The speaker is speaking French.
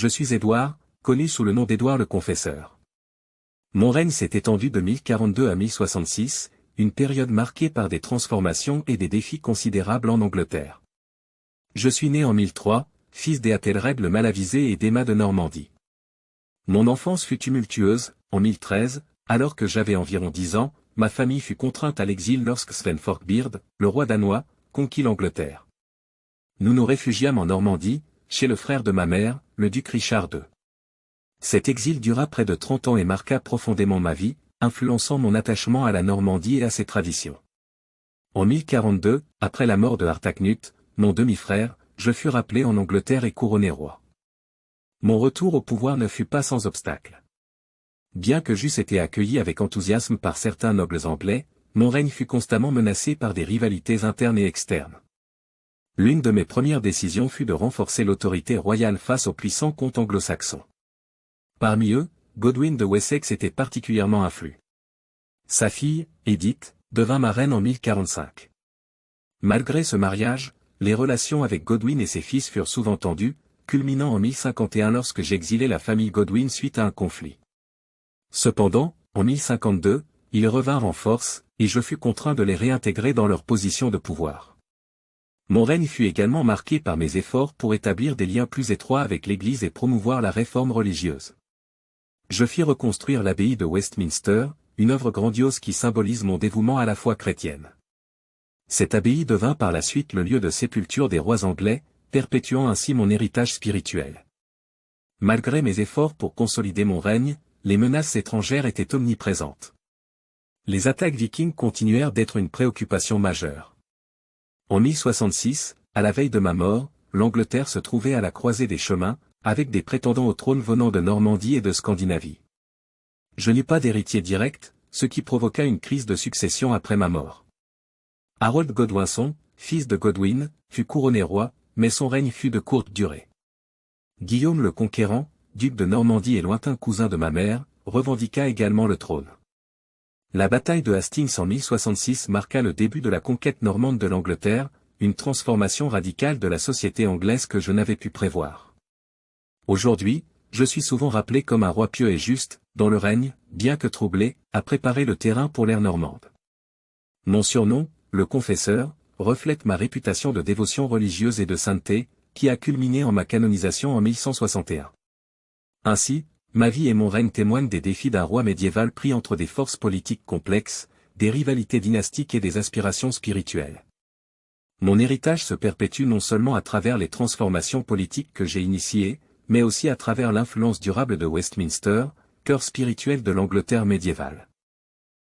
je suis Édouard, connu sous le nom d'Édouard le Confesseur. Mon règne s'est étendu de 1042 à 1066, une période marquée par des transformations et des défis considérables en Angleterre. Je suis né en 1003, fils d'Éathelred le Malavisé et d'Emma de Normandie. Mon enfance fut tumultueuse. En 1013, alors que j'avais environ 10 ans, ma famille fut contrainte à l'exil lorsque Sven Forkbeard, le roi danois, conquit l'Angleterre. Nous nous réfugiâmes en Normandie, chez le frère de ma mère, le duc Richard II. Cet exil dura près de 30 ans et marqua profondément ma vie, influençant mon attachement à la Normandie et à ses traditions. En 1042, après la mort de Harthacnut, mon demi-frère, je fus rappelé en Angleterre et couronné roi. Mon retour au pouvoir ne fut pas sans obstacle. Bien que j'eusse été accueilli avec enthousiasme par certains nobles anglais, mon règne fut constamment menacé par des rivalités internes et externes. L'une de mes premières décisions fut de renforcer l'autorité royale face aux puissants comtes anglo-saxons. Parmi eux, Godwin de Wessex était particulièrement influent. Sa fille, Edith, devint ma reine en 1045. Malgré ce mariage, les relations avec Godwin et ses fils furent souvent tendues, culminant en 1051 lorsque j'exilai la famille Godwin suite à un conflit. Cependant, en 1052, ils revinrent en force, et je fus contraint de les réintégrer dans leur position de pouvoir. Mon règne fut également marqué par mes efforts pour établir des liens plus étroits avec l'Église et promouvoir la réforme religieuse. Je fis reconstruire l'abbaye de Westminster, une œuvre grandiose qui symbolise mon dévouement à la foi chrétienne. Cette abbaye devint par la suite le lieu de sépulture des rois anglais, perpétuant ainsi mon héritage spirituel. Malgré mes efforts pour consolider mon règne, les menaces étrangères étaient omniprésentes. Les attaques vikings continuèrent d'être une préoccupation majeure. En 1066, à la veille de ma mort, l'Angleterre se trouvait à la croisée des chemins, avec des prétendants au trône venant de Normandie et de Scandinavie. Je n'eus pas d'héritier direct, ce qui provoqua une crise de succession après ma mort. Harold Godwinson, fils de Godwin, fut couronné roi, mais son règne fut de courte durée. Guillaume le Conquérant, duc de Normandie et lointain cousin de ma mère, revendiqua également le trône. La bataille de Hastings en 1066 marqua le début de la conquête normande de l'Angleterre, une transformation radicale de la société anglaise que je n'avais pu prévoir. Aujourd'hui, je suis souvent rappelé comme un roi pieux et juste, dont le règne, bien que troublé, a préparé le terrain pour l'ère normande. Mon surnom, le Confesseur, reflète ma réputation de dévotion religieuse et de sainteté, qui a culminé en ma canonisation en 1161. Ainsi, ma vie et mon règne témoignent des défis d'un roi médiéval pris entre des forces politiques complexes, des rivalités dynastiques et des aspirations spirituelles. Mon héritage se perpétue non seulement à travers les transformations politiques que j'ai initiées, mais aussi à travers l'influence durable de Westminster, cœur spirituel de l'Angleterre médiévale.